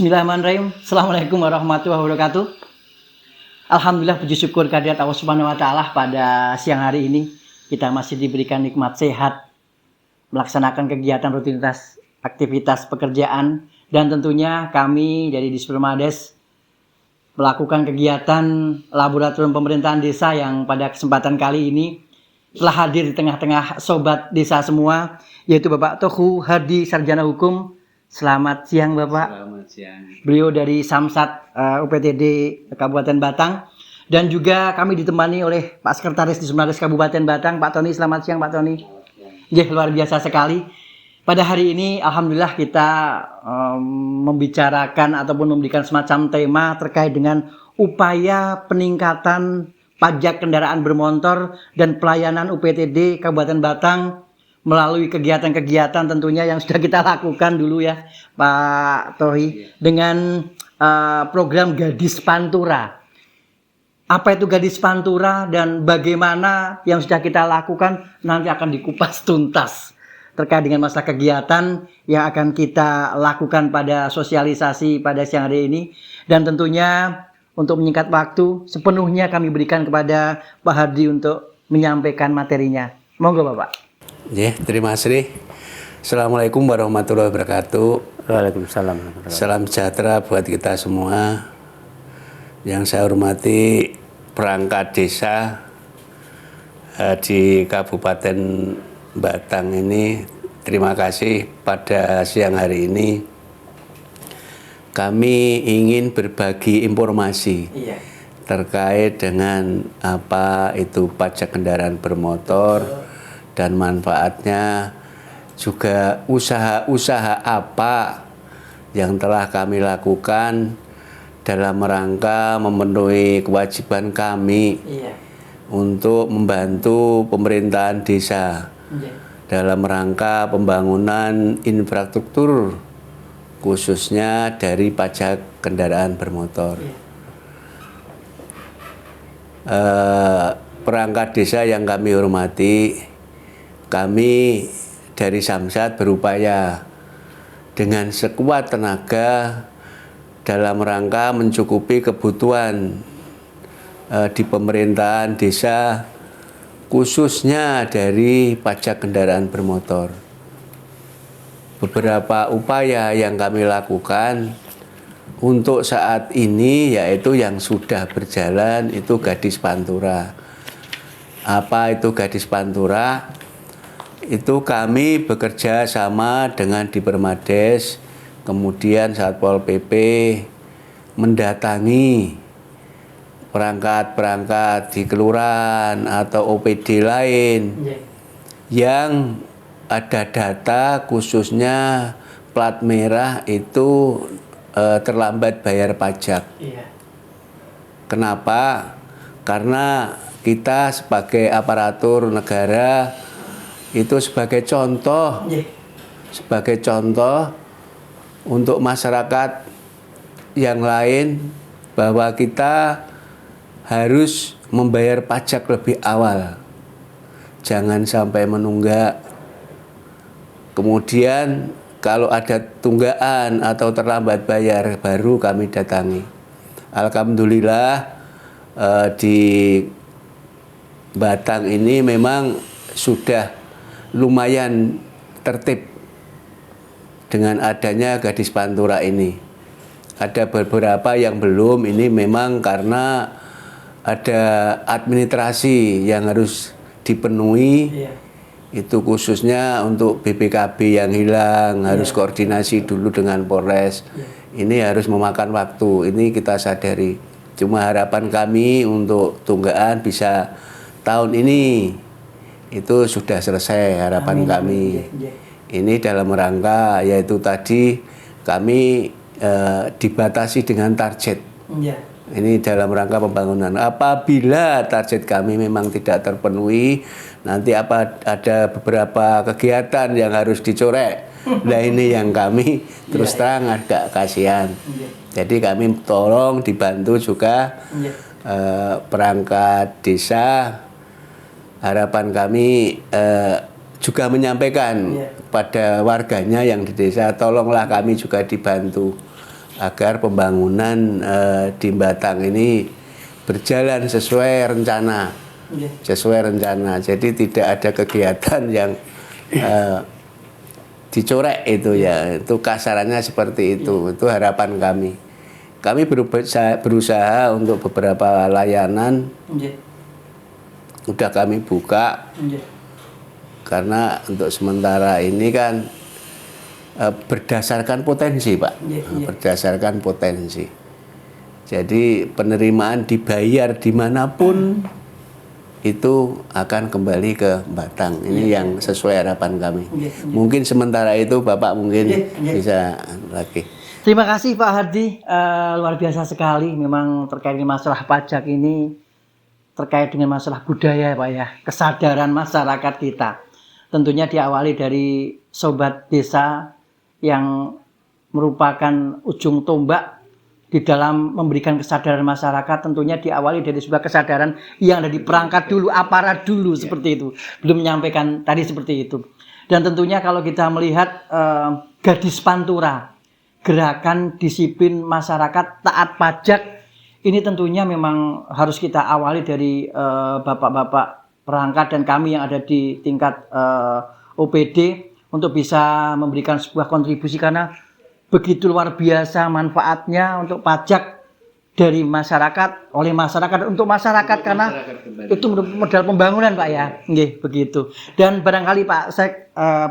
Bismillahirrahmanirrahim. Assalamualaikum warahmatullahi wabarakatuh. Alhamdulillah, puji syukur kehadirat Allah Subhanahu wa taala pada siang hari ini kita masih diberikan nikmat sehat, melaksanakan kegiatan rutinitas aktivitas pekerjaan, dan tentunya kami dari Dispermades melakukan kegiatan laboratorium pemerintahan desa yang pada kesempatan kali ini telah hadir di tengah-tengah sobat desa semua, yaitu Bapak Tohu Hardi, Sarjana Hukum. Selamat siang Bapak. Selamat siang. Beliau dari Samsat UPTD Kabupaten Batang, dan juga kami ditemani oleh Pak Sekretaris Dispermades Kabupaten Batang, Pak Tony. Selamat siang Pak Tony. Ya, luar biasa sekali. Pada hari ini alhamdulillah kita membicarakan ataupun memberikan semacam tema terkait dengan upaya peningkatan pajak kendaraan bermotor dan pelayanan UPTD Kabupaten Batang melalui kegiatan-kegiatan tentunya yang sudah kita lakukan dulu ya Pak Tohi, dengan program Gadis Pantura. Apa itu Gadis Pantura dan bagaimana yang sudah kita lakukan nanti akan dikupas tuntas terkait dengan masalah kegiatan yang akan kita lakukan pada sosialisasi pada siang hari ini. Dan tentunya untuk menyingkat waktu, sepenuhnya kami berikan kepada Pak Hardi untuk menyampaikan materinya. Monggo Bapak. Ya, terima kasih. Assalamualaikum warahmatullahi wabarakatuh. Waalaikumsalam. Salam sejahtera buat kita semua. Yang saya hormati perangkat desa di Kabupaten Batang ini, terima kasih pada siang hari ini. Kami ingin berbagi informasi terkait dengan apa itu pajak kendaraan bermotor dan manfaatnya, juga usaha-usaha apa yang telah kami lakukan dalam rangka memenuhi kewajiban kami untuk membantu pemerintahan desa dalam rangka pembangunan infrastruktur khususnya dari pajak kendaraan bermotor. Perangkat desa yang kami hormati, kami dari Samsat berupaya dengan sekuat tenaga dalam rangka mencukupi kebutuhan di pemerintahan desa, khususnya dari pajak kendaraan bermotor. Beberapa upaya yang kami lakukan untuk saat ini yaitu yang sudah berjalan itu Gadis Pantura. Apa itu Gadis Pantura? Itu kami bekerja sama dengan Dispermades, kemudian Satpol PP mendatangi perangkat-perangkat di kelurahan atau OPD lain yang ada data khususnya plat merah itu terlambat bayar pajak. Kenapa? Karena kita sebagai aparatur negara itu sebagai contoh untuk masyarakat yang lain bahwa kita harus membayar pajak lebih awal, jangan sampai menunggak. Kemudian kalau ada tunggakan atau terlambat bayar baru kami datangi. Alhamdulillah di Batang ini memang sudah lumayan tertib dengan adanya Gadis Pantura ini. Ada beberapa yang belum, ini memang karena ada administrasi yang harus dipenuhi. Itu khususnya untuk BPKB yang hilang, harus koordinasi dulu dengan Polres. Ini harus memakan waktu, ini kita sadari. Cuma harapan kami untuk tunggakan bisa tahun ini itu sudah selesai, harapan kami. Ini dalam rangka yaitu tadi kami dibatasi dengan target. Ini dalam rangka pembangunan. Apabila target kami memang tidak terpenuhi, nanti ada beberapa kegiatan yang harus dicorek. Nah ini yang kami terus terang agak kasihan. Jadi kami tolong dibantu juga perangkat desa. Harapan kami juga menyampaikan pada warganya yang di desa, tolonglah kami juga dibantu agar pembangunan di Batang ini berjalan sesuai rencana. Sesuai rencana. Jadi tidak ada kegiatan yang dicorek itu ya. Itu kasarannya seperti itu. Itu harapan kami. Kami berusaha untuk beberapa layanan. Udah kami buka. Karena untuk sementara ini kan berdasarkan potensi, Pak. Berdasarkan potensi. Jadi penerimaan dibayar dimanapun itu akan kembali ke Batang. Ini yang sesuai harapan kami. Mungkin sementara itu Bapak mungkin bisa lagi. Terima kasih Pak Hardi, luar biasa sekali. Memang terkait dengan masalah pajak ini, terkait dengan masalah budaya Pak ya, kesadaran masyarakat kita. Tentunya diawali dari sobat desa yang merupakan ujung tombak di dalam memberikan kesadaran masyarakat. Tentunya diawali dari sebuah kesadaran yang ada di perangkat dulu, aparat dulu seperti itu. Belum menyampaikan tadi seperti itu. Dan tentunya kalau kita melihat Gadis Pantura, gerakan disiplin masyarakat taat pajak, ini tentunya memang harus kita awali dari bapak-bapak perangkat dan kami yang ada di tingkat OPD untuk bisa memberikan sebuah kontribusi, karena begitu luar biasa manfaatnya untuk pajak dari masyarakat, oleh masyarakat untuk masyarakat, karena itu modal pembangunan Pak ya. Nggih, begitu. Dan barangkali Pak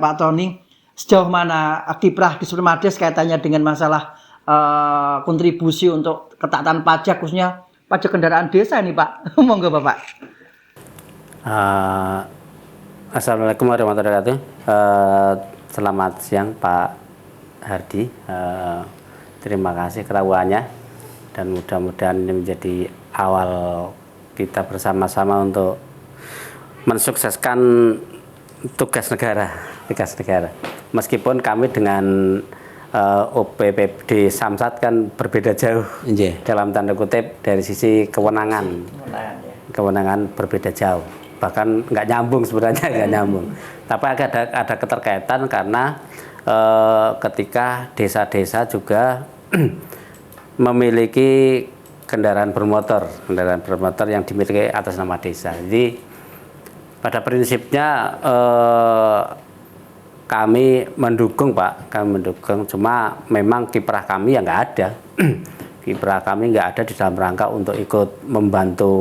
Pak Tony, sejauh mana kiprah di Supremades kaitannya dengan masalah kontribusi untuk ketaatan pajak, khususnya pajak kendaraan desa ini Pak? Monggo Bapak. Assalamualaikum warahmatullahi wabarakatuh. Selamat siang Pak Hardi. Terima kasih kerawaannya, dan mudah-mudahan ini menjadi awal kita bersama-sama untuk mensukseskan tugas negara. Meskipun kami dengan OPPD Samsat kan berbeda jauh, dalam tanda kutip dari sisi kewenangan berbeda jauh, bahkan nggak nyambung sebenarnya, nggak nyambung. Tapi ada keterkaitan karena ketika desa-desa juga memiliki kendaraan bermotor yang dimiliki atas nama desa. Jadi pada prinsipnya kami mendukung Pak, cuma memang kiprah kami yang nggak ada. Kiprah kami nggak ada di dalam rangka untuk ikut membantu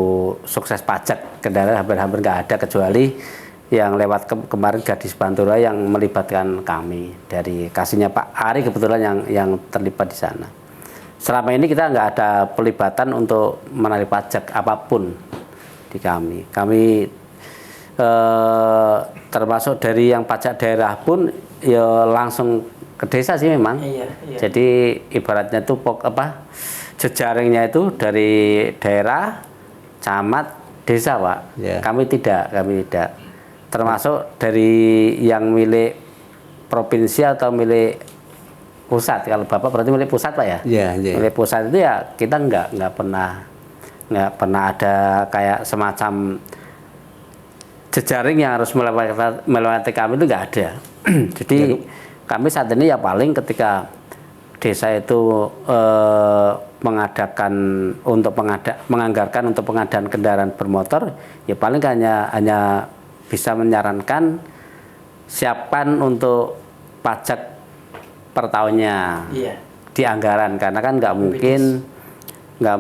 sukses pajak kendaraan, hampir-hampir nggak ada, kecuali yang lewat kemarin Gadis Pantura yang melibatkan kami dari kasihnya Pak Ari, kebetulan yang terlibat di sana. Selama ini kita nggak ada pelibatan untuk menarik pajak apapun di kami. Kami termasuk dari yang pajak daerah pun ya langsung ke desa sih memang. Iya. Jadi ibaratnya itu jejaringnya itu dari daerah, camat, desa Pak. Yeah. Kami tidak. Termasuk dari yang milik provinsi atau milik pusat. Kalau Bapak berarti milik pusat Pak ya? Iya. Milik pusat itu ya kita nggak pernah ada kayak semacam jejaring yang harus melewati kami, itu nggak ada. Jadi kami saat ini ya paling ketika desa itu menganggarkan untuk pengadaan kendaraan bermotor, ya paling hanya bisa menyarankan siapkan untuk pajak per tahunnya di anggaran, karena kan nggak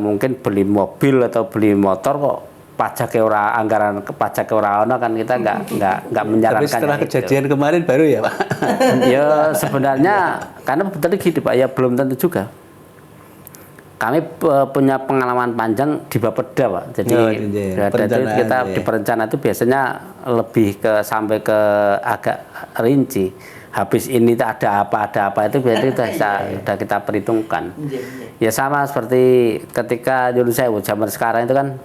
mungkin beli mobil atau beli motor kok pajak anggaran pajak ono, kan kita nggak menyarankan. Tapi setelah kejadian kemarin baru ya Pak. Ya sebenarnya karena betul gitu Pak, ya belum tentu juga. Kami punya pengalaman panjang di Bapeda Pak. Jadi kita di perencanaan itu biasanya lebih sampai ke agak rinci. Habis ini ada apa itu biasanya sudah kita perhitungkan. Ya sama seperti ketika dulu saya zaman sekarang itu kan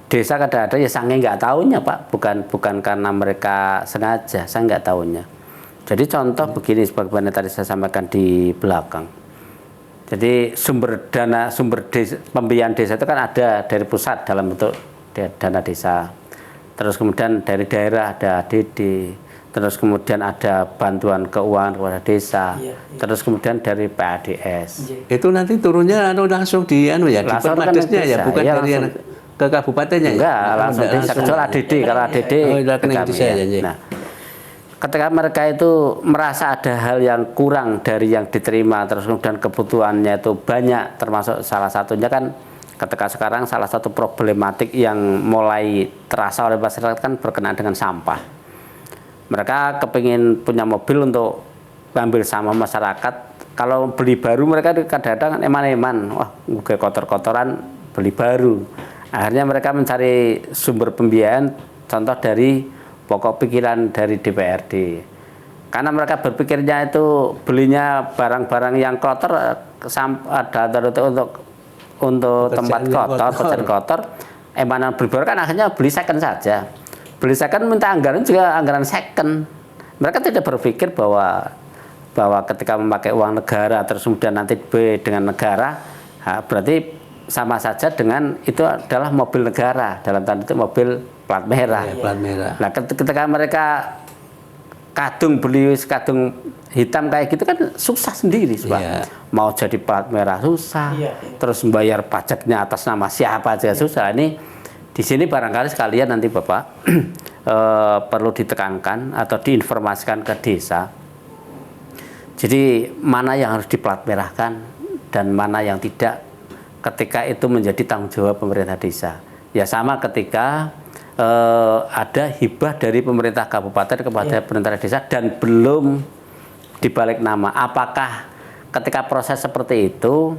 desa kadang-kadang ya sange nggak tahunya Pak, bukan karena mereka sengaja, saya nggak tahunya. Jadi contoh begini, sebagaimana tadi saya sampaikan di belakang. Jadi sumber pembiayaan desa itu kan ada dari pusat dalam bentuk dana desa. Terus kemudian dari daerah ada ADD, terus kemudian ada bantuan keuangan kepada desa, terus kemudian dari PADS. Itu nanti turunnya langsung di di Langsung Permadesnya kan ya, bukan iya, dari langsung. ke kabupatennya. Enggak, langsung desa, kecuali ADD. Kalau ADD rekening kami, desa ya. ya. Nah, ketika mereka itu merasa ada hal yang kurang dari yang diterima, terus kemudian kebutuhannya itu banyak, termasuk salah satunya kan ketika sekarang salah satu problematik yang mulai terasa oleh masyarakat kan berkenaan dengan sampah. Mereka kepingin punya mobil untuk ngambil sampah masyarakat. Kalau beli baru mereka kadang-kadang eman-eman, wah udah kotor-kotoran beli baru. Akhirnya mereka mencari sumber pembiayaan, contoh dari pokok pikiran dari DPRD. Karena mereka berpikirnya itu belinya barang-barang yang kotor, ada untuk tempat kotor, pekerjaan kotor, emanan beli baru kan akhirnya beli second saja. Beli second minta anggaran juga anggaran second. Mereka tidak berpikir bahwa ketika memakai uang negara terus kemudian nanti B dengan negara, berarti sama saja dengan itu adalah mobil negara, dalam tanda itu mobil plat merah. Ya, plat merah. Nah, ketika mereka beli kadung hitam kayak gitu kan susah sendiri, Pak. Ya. Mau jadi plat merah susah, terus membayar pajaknya atas nama siapa aja susah. Ini di sini barangkali sekalian nanti Bapak perlu ditekankan atau diinformasikan ke desa. Jadi mana yang harus diplat merahkan dan mana yang tidak, ketika itu menjadi tanggung jawab pemerintah desa. Ya sama ketika ada hibah dari pemerintah kabupaten kepada pemerintah desa dan belum dibalik nama. Apakah ketika proses seperti itu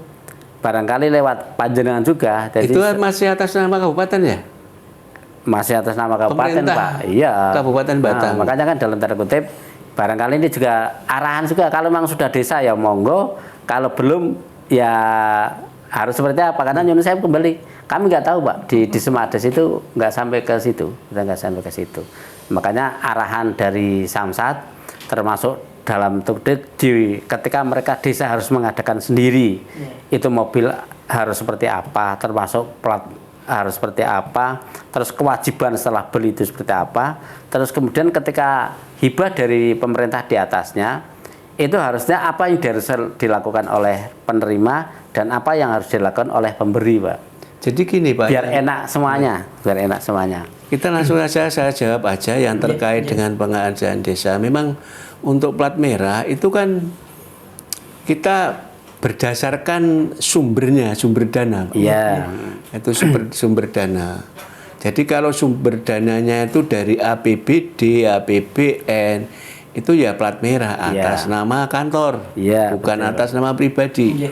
barangkali lewat panjenengan juga. Jadi itu masih atas nama kabupaten ya? Masih atas nama kabupaten, Pemerintah Pak. Iya. Kabupaten Batang. Nah, makanya kan dalam tanda kutip barangkali ini juga arahan juga, kalau memang sudah desa ya monggo, kalau belum ya harus seperti apa, karena nyuruh saya kembali kami nggak tahu Pak, di Semades itu nggak sampai ke situ, udah nggak sampai ke situ. Makanya arahan dari Samsat termasuk dalam ketika mereka desa harus mengadakan sendiri, itu mobil harus seperti apa, termasuk plat harus seperti apa, terus kewajiban setelah beli itu seperti apa, terus kemudian ketika hibah dari pemerintah di atasnya, itu harusnya apa yang harus dilakukan oleh penerima dan apa yang harus dilakukan oleh pemberi, Pak. Jadi gini Pak, Biar enak semuanya, biar enak semuanya. kita langsung saja saya jawab aja yang terkait dengan pengadaan desa. Memang untuk plat merah itu kan kita berdasarkan sumbernya, sumber dana. Iya. Itu sumber dana. Jadi kalau sumber dananya itu dari APBD, APBN, itu ya plat merah atas nama kantor, bukan atas nama pribadi.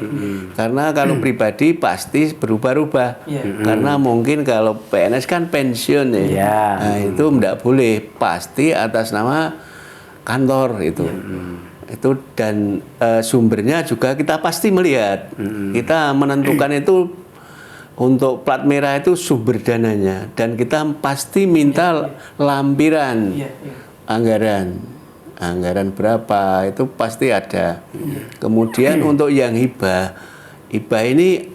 Karena kalau pribadi pasti berubah-ubah. Karena mungkin kalau PNS kan pensiun ya. Nah, itu tidak boleh, pasti atas nama kantor itu. Itu dan sumbernya juga kita pasti melihat. Kita menentukan itu untuk plat merah itu sumber dananya dan kita pasti minta lampiran anggaran berapa itu pasti ada. Kemudian untuk yang hibah ini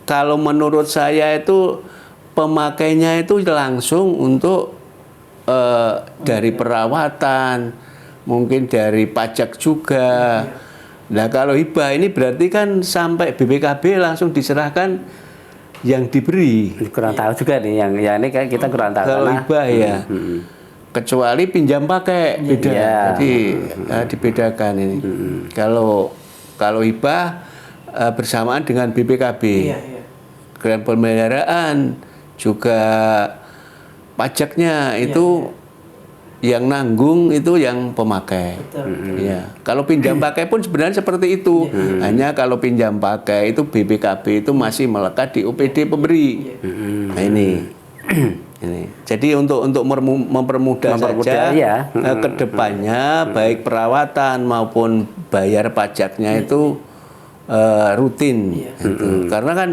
kalau menurut saya itu pemakainya itu langsung untuk dari perawatan, mungkin dari pajak juga. Nah kalau hibah ini berarti kan sampai BPKB langsung diserahkan yang diberi. Kurang tahu juga nih, yang ini kan kita kurang tahu. Kalau hibah ya, kecuali pinjam pakai beda. Jadi dibedakan ini. Kalau hibah bersamaan dengan BPKB, Grand Pemeliharaan juga pajaknya itu yang nanggung itu yang pemakai. Ya. Kalau pinjam pakai pun sebenarnya seperti itu. Hanya kalau pinjam pakai itu BPKB itu masih melekat di OPD pemberi. Nah ini. Jadi untuk mempermudah saja ke depannya baik perawatan maupun bayar pajaknya itu rutin. Karena kan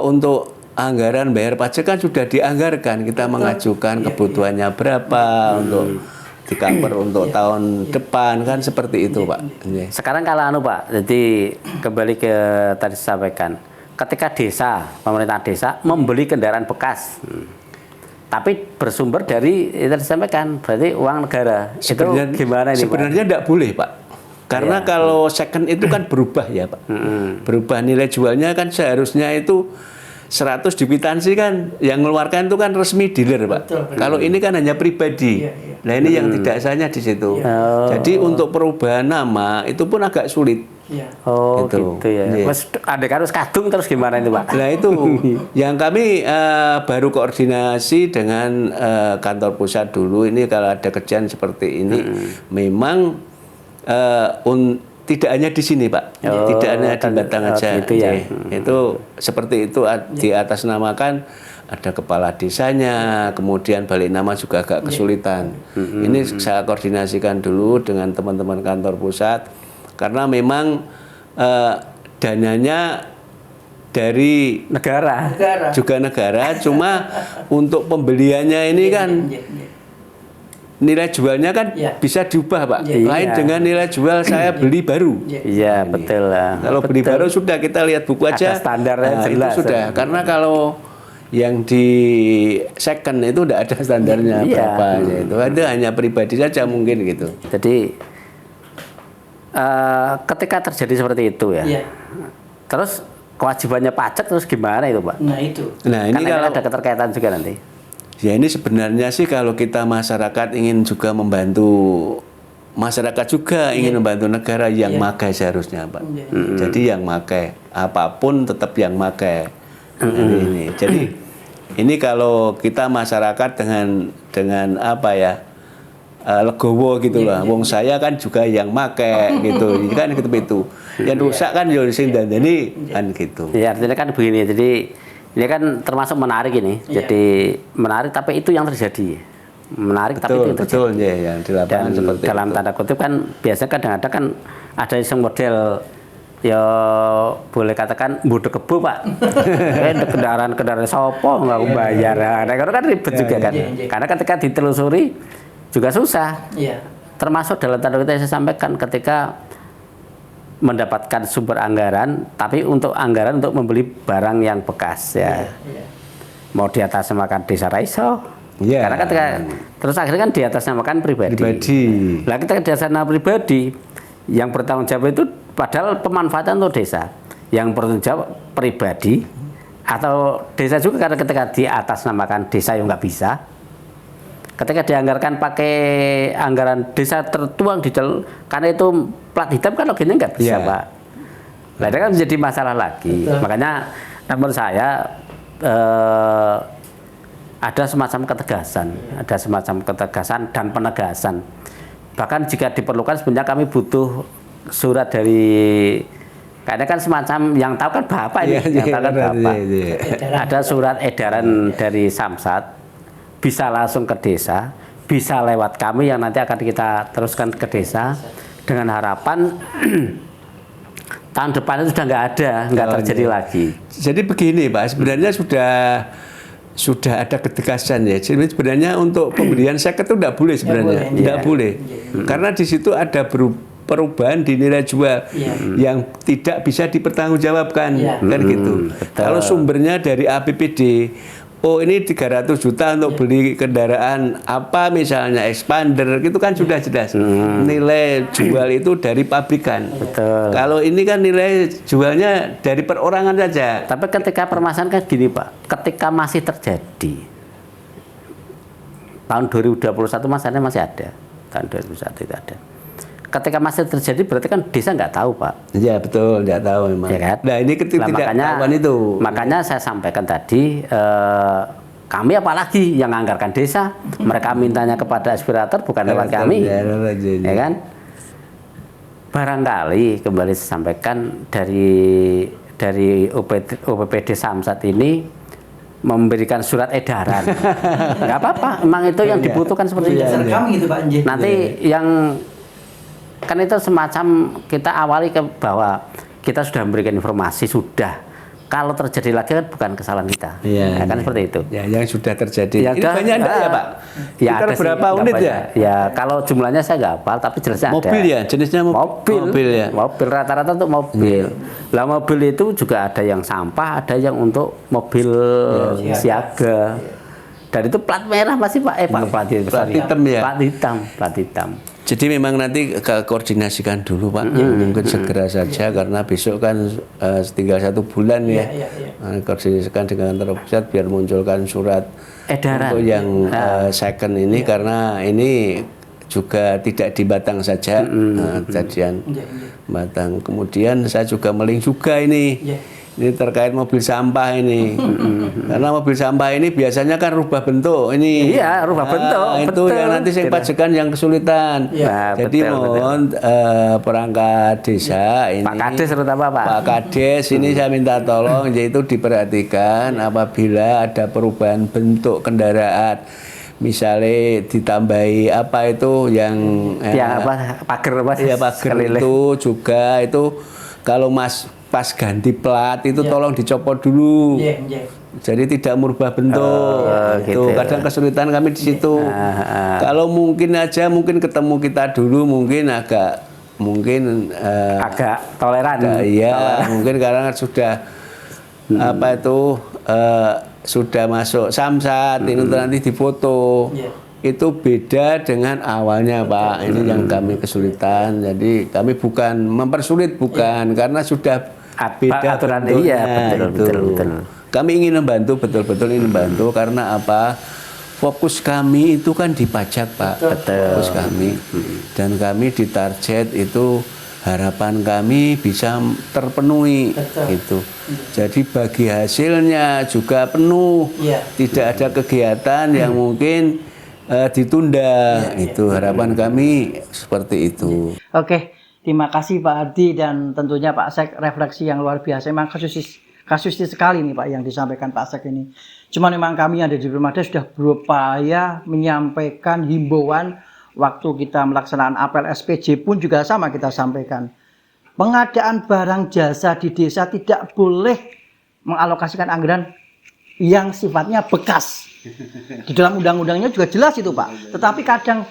untuk anggaran bayar pajak kan sudah dianggarkan, kita mengajukan kebutuhannya berapa untuk di cover untuk tahun depan kan seperti itu Pak. Sekarang kalau Pak, jadi kembali ke tadi saya sampaikan, ketika desa, pemerintah desa membeli kendaraan bekas, tapi bersumber dari itu disampaikan berarti uang negara. Sebenarnya, itu gimana ini sebenarnya tidak boleh Pak, karena kalau second itu kan berubah ya Pak, berubah nilai jualnya kan seharusnya itu 100 di kwitansi kan, yang mengeluarkan itu kan resmi dealer Pak. Betul. Kalau ini kan hanya pribadi. Nah ini yang tidak sahnya di situ. Jadi untuk perubahan nama itu pun agak sulit. Oh Gitu. gitu ya. Iya. Mas adek harus kadung terus gimana itu Pak? Nah itu yang kami baru koordinasi dengan kantor pusat dulu. Ini kalau ada kejadian seperti ini, memang tidak hanya di sini Pak, tidak hanya di Batang aja. Gitu ya. Itu seperti itu di atas namakan ada kepala desanya, kemudian balik nama juga agak kesulitan. Ini saya koordinasikan dulu dengan teman-teman kantor pusat. Karena memang dananya dari Negara. juga negara, cuma untuk pembeliannya ini kan nilai jualnya kan bisa diubah Pak. Lain dengan nilai jual saya beli baru. Iya betul lah. Kalau beli baru sudah kita lihat buku aja. Ada standarnya jelas. Itu sudah. Karena kalau yang di second itu tidak ada standarnya berapa itu. Ada hanya pribadi saja mungkin gitu. Jadi ketika terjadi seperti itu ya, terus kewajibannya pajak terus gimana itu Pak? Nah itu. Nah ini Karena kalau ada keterkaitan juga nanti. ya ini sebenarnya sih kalau kita masyarakat ingin juga membantu masyarakat juga ingin membantu negara yang makai seharusnya Pak. Jadi yang makai apapun tetap yang makai. Ini. Jadi ini kalau kita masyarakat dengan apa ya? Legowo gitu lah. Wong saya kan juga yang make gitu. Kan gitu itu. Yang rusak kan yo sing dandani kan gitu. Ya artinya kan begini. Jadi ini kan termasuk menarik ini. Jadi menarik tapi itu yang terjadi. Menarik tapi itu yang terjadi. Betul ya yang di lapangan Dan seperti dalam itu. tanda kutip kan biasanya kadang-kadang kan ada yang model ya boleh katakan budek kebo Pak. Kendaraan sopo nggak bayar. Nah, karena kan ribet juga kan. Karena ketika ditelusuri juga susah. Termasuk dalam tanda kutip saya sampaikan ketika mendapatkan sumber anggaran, tapi untuk anggaran untuk membeli barang yang bekas ya. Mau di atas namakan desa raiso. Karena ketika terus akhirnya kan di atas namakan pribadi. Nah ketika di atas nama pribadi yang bertanggung jawab itu padahal pemanfaatan untuk desa, yang bertanggung jawab pribadi atau desa juga karena ketika di atas namakan desa yang nggak bisa. Ketika dianggarkan pakai anggaran desa tertuang di dalam, karena itu plat hitam kan loginnya nggak bisa Pak. Nah itu kan menjadi masalah lagi. Makanya menurut saya ada semacam ketegasan dan penegasan. Bahkan jika diperlukan sebenarnya kami butuh surat dari, karena kan semacam yang tahu kan Bapak ini, yang tahu kan Bapak. Ada surat edaran dari Samsat. Bisa langsung ke desa, bisa lewat kami yang nanti akan kita teruskan ke desa dengan harapan tahun depan itu sudah nggak terjadi lagi. Jadi begini Pak, sebenarnya sudah ada ketegasan ya. Jadi sebenarnya untuk pemberian seket itu tidak boleh sebenarnya, tidak boleh, karena di situ ada perubahan di nilai jual yang tidak bisa dipertanggungjawabkan kan gitu. Kalau sumbernya dari APBD. Oh ini 300 juta untuk beli kendaraan apa misalnya expander gitu kan sudah jelas nilai jual itu dari pabrikan. Betul. Kalau ini kan nilai jualnya dari perorangan saja. Tapi ketika permasalahan kan gini Pak, ketika masih terjadi tahun 2021 masalahnya masih ada, tahun 2021 itu ada. Ketika masih terjadi berarti kan desa nggak tahu Pak. Iya betul, nggak tahu memang. Ya kan? Nah ini ketidaktahuan itu. Makanya saya sampaikan tadi, kami apalagi yang anggarkan desa, mereka mintanya kepada aspirator bukan lewat kami, ya kan? Barangkali kembali saya sampaikan dari UPPD Samsat ini memberikan surat edaran, nggak apa-apa, emang itu yang dibutuhkan seperti itu. Kami gitu Pak Nje. Nanti yang kan itu semacam kita awali ke bahwa kita sudah memberikan informasi sudah. Kalau terjadi lagi kan bukan kesalahan kita. Ya, kan seperti itu. Ya, yang sudah terjadi. Ya, ini banyak enggak ya Pak? Ya ada berapa sih, unit ya? Ya kalau jumlahnya saya nggak hafal, tapi jelasnya ada. Mobil ya, jenisnya mobil ya. Mobil rata-rata untuk mobil. Lah mobil itu juga ada yang sampah, ada yang untuk mobil siaga. Dan itu plat merah pasti Pak, plat hitam ya? Plat hitam. Jadi memang nanti koordinasikan dulu Pak, mungkin segera saja karena besok kan tinggal 1 bulan ya. Koordinasikan dengan kantor pusat biar munculkan surat edaran untuk yang second ini karena ini juga tidak di Batang saja kejadian Batang. Kemudian saya juga meling juga ini. Ini terkait mobil sampah ini. Karena mobil sampah ini biasanya kan rubah bentuk ini. Iya, rubah bentuk. Itu yang nanti sing pajekan yang kesulitan. Jadi mohon perangkat desa ini. Pak Kades terutama Pak. Pak Kades ini saya minta tolong yaitu diperhatikan apabila ada perubahan bentuk kendaraan. Misalnya ditambahi apa itu yang pagar apa? Iya, pagar itu juga itu kalau pas ganti plat itu tolong dicopot dulu. Jadi tidak merubah bentuk. Gitu. Kadang kesulitan kami di situ. Kalau mungkin ketemu kita dulu mungkin agak toleran. Iya, mungkin karena sudah apa itu sudah masuk samsat ini nanti difoto. Itu beda dengan awalnya Pak. Ini yang kami kesulitan. Jadi kami bukan mempersulit karena sudah beda aturan. Iya, betul. Kami ingin membantu, betul-betul ingin membantu karena apa? Fokus kami itu kan di pajak Pak. Fokus kami. Dan kami ditarget itu harapan kami bisa terpenuhi itu. Jadi bagi hasilnya juga penuh. Tidak ada kegiatan yang mungkin ditunda. Itu harapan kami seperti itu. Oke. Terima kasih Pak Ardi dan tentunya Pak Sek refleksi yang luar biasa. Memang kasusnya sekali nih Pak yang disampaikan Pak Sek ini. Cuma memang kami ada di Permada sudah berupaya menyampaikan himbauan waktu kita melaksanakan apel SPJ pun juga sama kita sampaikan. Pengadaan barang jasa di desa tidak boleh mengalokasikan anggaran yang sifatnya bekas. Di dalam undang-undangnya juga jelas itu Pak. Tetapi kadang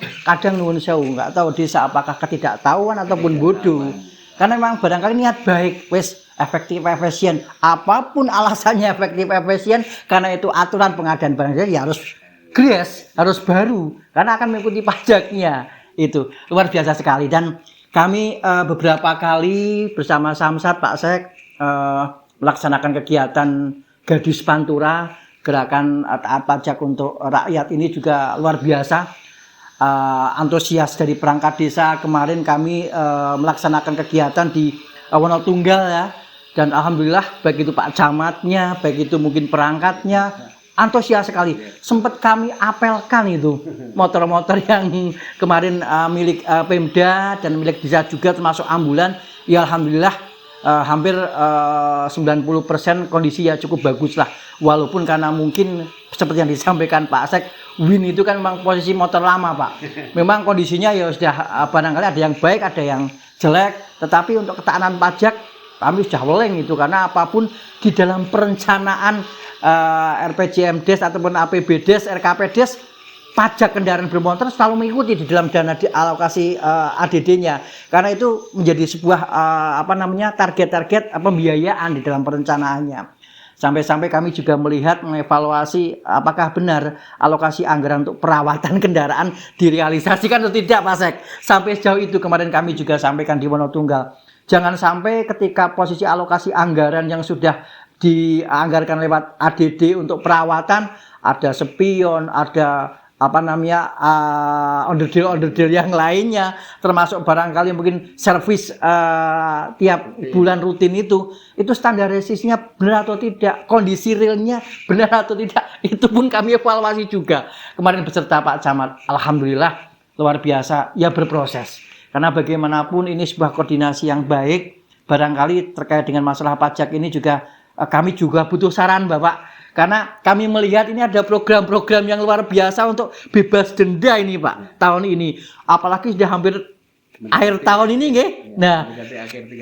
nuwun sewu, nggak tahu desa apakah ketidaktahuan ataupun bodoh. Karena memang barangkali niat baik, wes efektif efisien. Apapun alasannya efektif efisien, karena itu aturan pengadaan barang jasa ya harus gres, harus baru. Karena akan mengikuti pajaknya. Itu luar biasa sekali. Dan kami beberapa kali bersama Samsat Pak Sek melaksanakan kegiatan Gadis Pantura, gerakan taat pajak untuk rakyat ini juga luar biasa. Antusias dari perangkat desa kemarin kami melaksanakan kegiatan di Wonotunggal ya, dan alhamdulillah baik itu Pak Camatnya, baik itu mungkin perangkatnya antusias sekali. Sempat kami apelkan itu motor-motor yang kemarin milik Pemda dan milik desa juga termasuk ambulan. Ya alhamdulillah hampir 90% kondisi ya cukup bagus lah. Walaupun karena mungkin seperti yang disampaikan Pak Sek, Win itu kan memang posisi motor lama Pak. Memang kondisinya ya sudah barangkali ada yang baik, ada yang jelek. Tetapi untuk ketahanan pajak kami sudah weleng itu karena apapun di dalam perencanaan RPJMDes ataupun APBDes, RKPDes, pajak kendaraan bermotor selalu mengikuti di dalam dana alokasi ADD-nya. Karena itu menjadi sebuah target-target pembiayaan di dalam perencanaannya. Sampai-sampai kami juga melihat mengevaluasi apakah benar alokasi anggaran untuk perawatan kendaraan direalisasikan atau tidak Pak Sek. Sampai sejauh itu kemarin kami juga sampaikan di Wonotunggal. Jangan sampai ketika posisi alokasi anggaran yang sudah dianggarkan lewat ADD untuk perawatan, ada spion, ada onderdil yang lainnya, termasuk barangkali mungkin servis tiap bulan rutin itu standarisasinya benar atau tidak, kondisi realnya benar atau tidak, itu pun kami evaluasi juga kemarin beserta Pak Camat. Alhamdulillah luar biasa ya, berproses karena bagaimanapun ini sebuah koordinasi yang baik. Barangkali terkait dengan masalah pajak ini juga kami juga butuh saran Bapak. Karena kami melihat ini ada program-program yang luar biasa untuk bebas denda ini Pak, tahun ini. Apalagi sudah hampir akhir tahun ini nggih. Nah,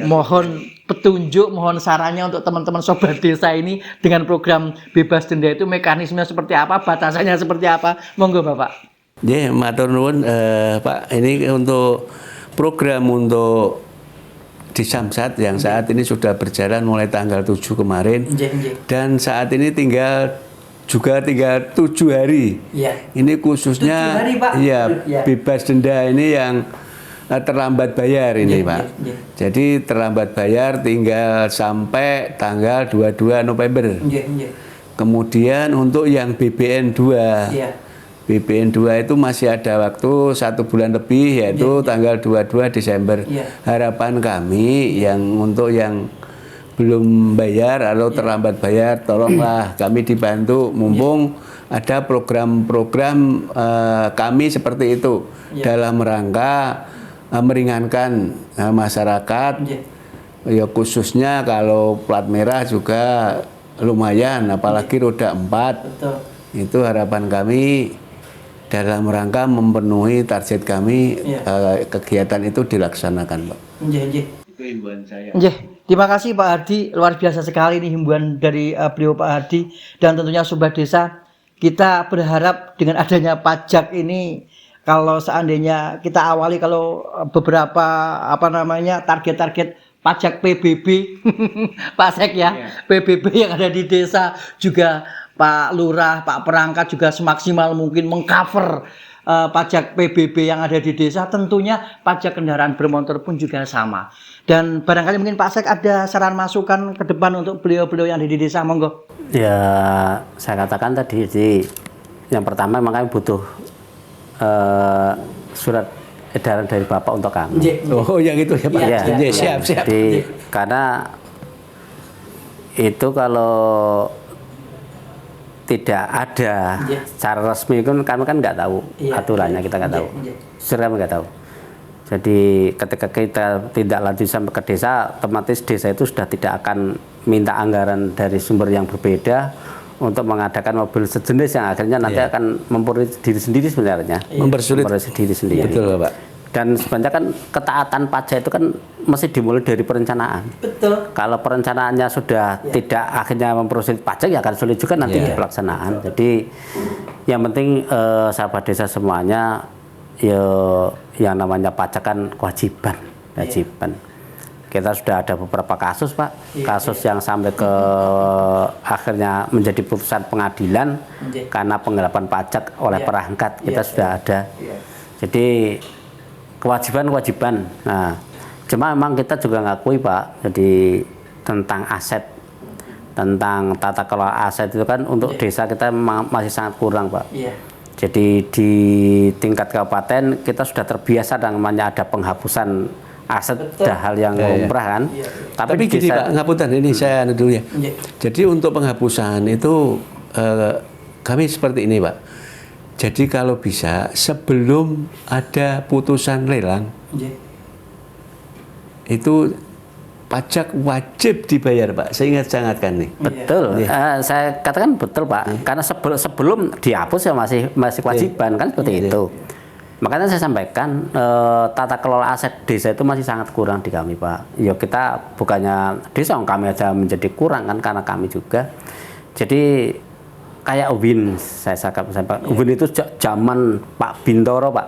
mohon petunjuk, mohon sarannya untuk teman-teman sobat desa ini dengan program bebas denda itu mekanismenya seperti apa, batasannya seperti apa. Monggo Bapak. Ya, matur nuwun Pak. Ini untuk program untuk di Samsat yang saat ini sudah berjalan mulai tanggal 7 kemarin. Dan saat ini tinggal juga tinggal 7 hari. Iya. Ini khususnya 7 hari, Pak. ya Iya. bebas denda ini yang terlambat bayar ini, Iya, Pak. iya. Jadi terlambat bayar tinggal sampai tanggal 22 November. Iya. Kemudian untuk yang BBN 2. Iya. BBN 2 itu masih ada waktu 1 bulan lebih, yaitu tanggal 22 Desember. Iya. Harapan kami yang untuk yang belum bayar atau terlambat bayar, tolonglah kami dibantu, mumpung ada program-program kami seperti itu dalam rangka meringankan masyarakat. Ya khususnya kalau plat merah juga lumayan, apalagi roda 4. Betul. Itu harapan kami dalam rangka memenuhi target kami, kegiatan itu dilaksanakan, Pak. Itu himbauan saya. Terima kasih Pak Hardi, luar biasa sekali nih himbauan dari beliau Pak Hardi, dan tentunya Sobat Desa. Kita berharap dengan adanya pajak ini, kalau seandainya kita awali kalau beberapa target-target pajak PBB Pak Sek ya, PBB yang ada di desa, juga Pak Lurah, Pak Perangkat juga semaksimal mungkin mengcover pajak PBB yang ada di desa. Tentunya pajak kendaraan bermotor pun juga sama. Dan barangkali mungkin Pak Sek ada saran masukan ke depan untuk beliau-beliau yang ada di desa, monggo. Ya, saya katakan tadi, yang pertama memang kami butuh surat edaran dari Bapak untuk kami. Oh, yang itu ya Pak. Ya, Siap. Jadi, karena itu kalau tidak ada secara resmi kan kami kan nggak tahu aturannya, kita nggak tahu, kami nggak tahu. Jadi ketika kita tidak lanjut sampai ke desa, otomatis desa itu sudah tidak akan minta anggaran dari sumber yang berbeda untuk mengadakan mobil sejenis yang akhirnya nanti akan memperoleh diri sendiri sebenarnya, mempersulit diri sendiri. Betul, Pak. Dan sebenarnya kan ketaatan pajak itu kan mesti dimulai dari perencanaan. Betul. Kalau perencanaannya sudah tidak akhirnya mempersulit pajak, ya akan sulit juga nanti di pelaksanaan. Jadi yang penting sahabat desa semuanya, ya yang namanya pajak kan kewajiban. Kita sudah ada beberapa kasus, Pak, kasus yang sampai ke akhirnya menjadi putusan pengadilan karena penggelapan pajak oleh perangkat, kita sudah ada. Jadi kewajiban. Nah, cuma memang kita juga ngakui, Pak, jadi tentang aset, tentang tata kelola aset itu kan untuk desa kita memang masih sangat kurang, Pak. Jadi di tingkat kabupaten kita sudah terbiasa namanya ada penghapusan aset, hal yang lumrah kan. Tapi gini Pak, ngapunten ini saya dulu ya. Jadi untuk penghapusan itu kami seperti ini, Pak. Jadi kalau bisa sebelum ada putusan lelang itu pajak wajib dibayar, Pak. Saya ingat sangat kan nih. Betul. Saya katakan betul, Pak. Karena sebelum dihapus ya masih kewajiban kan seperti itu. Makanya saya sampaikan tata kelola aset desa itu masih sangat kurang di kami, Pak. Ya kita bukannya desa kami aja menjadi kurang kan, karena kami juga. Jadi kayak UBIN, saya sampaikan. UBIN itu zaman Pak Bintoro, Pak.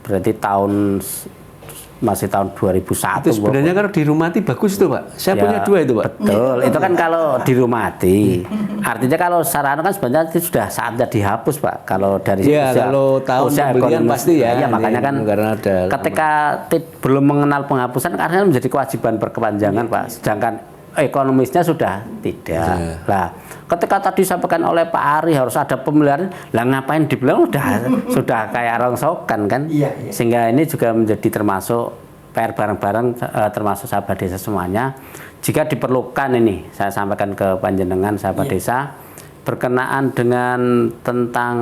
Berarti masih tahun 2001. Itu sebenarnya kalau dirumati bagus itu, Pak. Saya punya 2 itu, Pak. Betul. Itu kan kalau dirumati. Artinya kalau secara kan sebenarnya itu sudah saatnya dihapus, Pak. Kalau dari kalau tahun pembelian pasti ya. Iya, makanya kan karena ada ketika belum mengenal penghapusan karena menjadi kewajiban berkepanjangan, Pak. Sedangkan ekonomisnya sudah tidak. Nah, ketika tadi disampaikan oleh Pak Ari harus ada pemeliharaan, lah ngapain dibilang sudah kayak rongsokan kan? Sehingga ini juga menjadi termasuk PR bareng-bareng, termasuk sahabat desa semuanya. Jika diperlukan ini, saya sampaikan ke panjenengan sahabat desa, berkenaan dengan tentang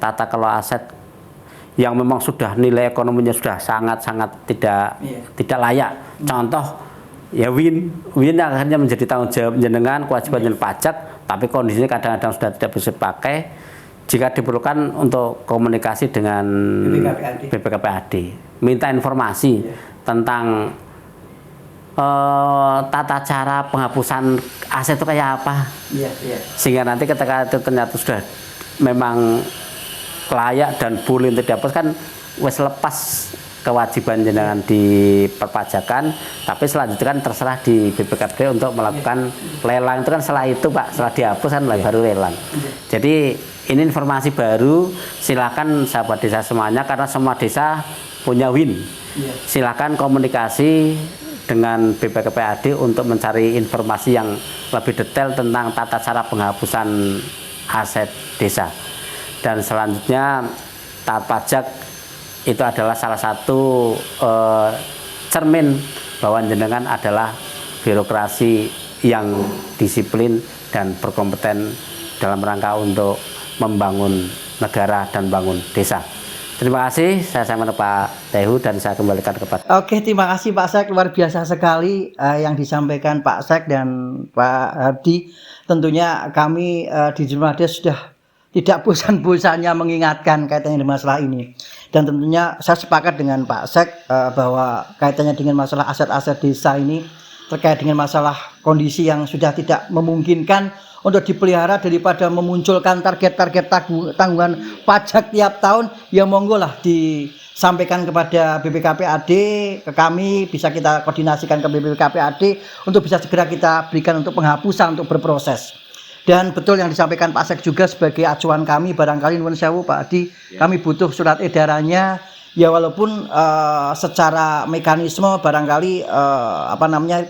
tata kelola aset yang memang sudah nilai ekonominya sudah sangat-sangat tidak layak. Contoh, ya win akhirnya menjadi tanggung jawab jenengan, kewajiban pajak, tapi kondisinya kadang-kadang sudah tidak bisa dipakai. Jika diperlukan untuk komunikasi dengan BPKPAD, minta informasi tentang tata cara penghapusan aset itu kayak apa, sehingga nanti ketika itu ternyata sudah memang layak dan boleh untuk dihapus kan wes lepas kewajiban jenengan di perpajakan, tapi selanjutnya kan terserah di BPKB untuk melakukan lelang. Itu kan setelah itu Pak, setelah dihapus kan baru lelang. Jadi ini informasi baru, silakan sahabat desa semuanya, karena semua desa punya WIN. Silakan komunikasi dengan BPKPAD untuk mencari informasi yang lebih detail tentang tata cara penghapusan aset desa. Dan selanjutnya taat pajak itu adalah salah satu cermin bahwa jenengan adalah birokrasi yang disiplin dan berkompeten dalam rangka untuk membangun negara dan bangun desa. Terima kasih, saya sama Pak Tehu dan saya kembalikan kepada. Oke, terima kasih Pak Sek, luar biasa sekali yang disampaikan Pak Sek dan Pak Hardi. Tentunya kami di Jumlades sudah tidak bosan-bosannya mengingatkan kaitannya dengan masalah ini. Dan tentunya saya sepakat dengan Pak Sek bahwa kaitannya dengan masalah aset-aset desa ini terkait dengan masalah kondisi yang sudah tidak memungkinkan untuk dipelihara, daripada memunculkan target-target tanggungan pajak tiap tahun, ya monggo lah disampaikan kepada BPKPAD, ke kami, bisa kita koordinasikan ke BPKPAD untuk bisa segera kita berikan untuk penghapusan, untuk berproses. Dan betul yang disampaikan Pak Sek juga sebagai acuan kami, barangkali nuwun sewu Pak Adi, kami butuh surat edarannya. Ya walaupun secara mekanisme barangkali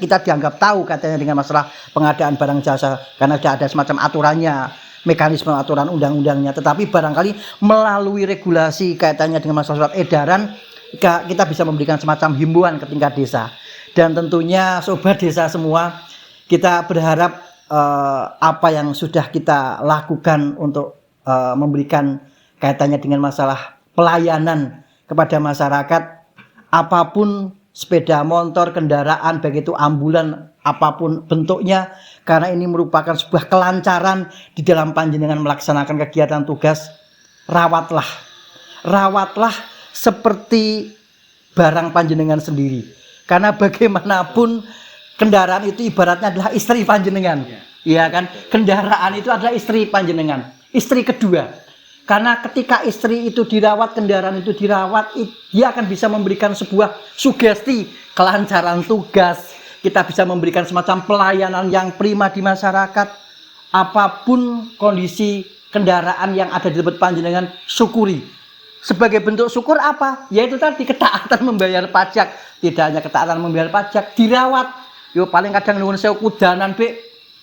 kita dianggap tahu katanya dengan masalah pengadaan barang jasa karena sudah ada semacam aturannya, mekanisme aturan undang-undangnya, tetapi barangkali melalui regulasi kaitannya dengan masalah surat edaran kita bisa memberikan semacam himbauan ke tingkat desa. Dan tentunya sobat desa semua, kita berharap apa yang sudah kita lakukan untuk memberikan kaitannya dengan masalah pelayanan kepada masyarakat, apapun sepeda motor, kendaraan, baik itu ambulan, apapun bentuknya, karena ini merupakan sebuah kelancaran di dalam panjenengan melaksanakan kegiatan tugas. Rawatlah seperti barang panjenengan sendiri, karena bagaimanapun kendaraan itu ibaratnya adalah istri panjenengan, ya kan? Kendaraan itu adalah istri panjenengan, istri kedua. Karena ketika istri itu dirawat, kendaraan itu dirawat, dia akan bisa memberikan sebuah sugesti kelancaran tugas. Kita bisa memberikan semacam pelayanan yang prima di masyarakat. Apapun kondisi kendaraan yang ada di tempat panjenengan, syukuri. Sebagai bentuk syukur apa? Yaitu tadi ketaatan membayar pajak. Tidak hanya ketaatan membayar pajak, dirawat. Yo paling kadang nuwun sewu kudanan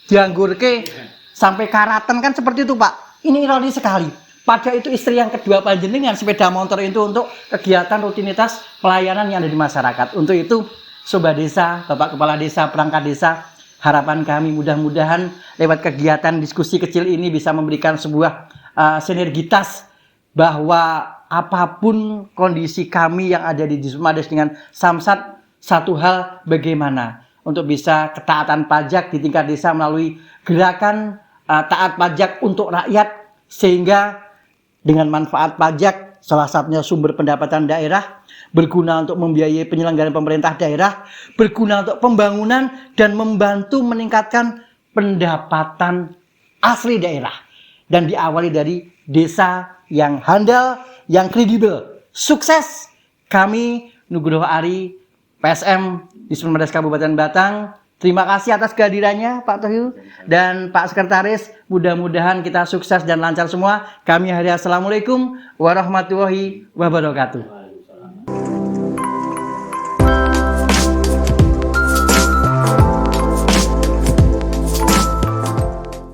dianggurke sampai karatan kan seperti itu Pak. Ini ironis sekali. Pada itu istri yang kedua panjenengan sepeda motor itu untuk kegiatan rutinitas pelayanan yang ada di masyarakat. Untuk itu sobat desa, Bapak Kepala Desa, perangkat desa, harapan kami mudah-mudahan lewat kegiatan diskusi kecil ini bisa memberikan sebuah sinergitas bahwa apapun kondisi kami yang ada di Jumlades dengan Samsat, satu hal bagaimana untuk bisa ketaatan pajak di tingkat desa melalui gerakan taat pajak untuk rakyat, sehingga dengan manfaat pajak, salah satunya sumber pendapatan daerah, berguna untuk membiayai penyelenggaraan pemerintah daerah, berguna untuk pembangunan dan membantu meningkatkan pendapatan asli daerah. Dan diawali dari desa yang handal, yang kredibel. Sukses! Kami, Nugroho Ari, PSM di Jumlades Kabupaten Batang, terima kasih atas kehadirannya Pak Tehu dan Pak Sekretaris. Mudah-mudahan kita sukses dan lancar semua. Kami akhiri assalamualaikum warahmatullahi wabarakatuh.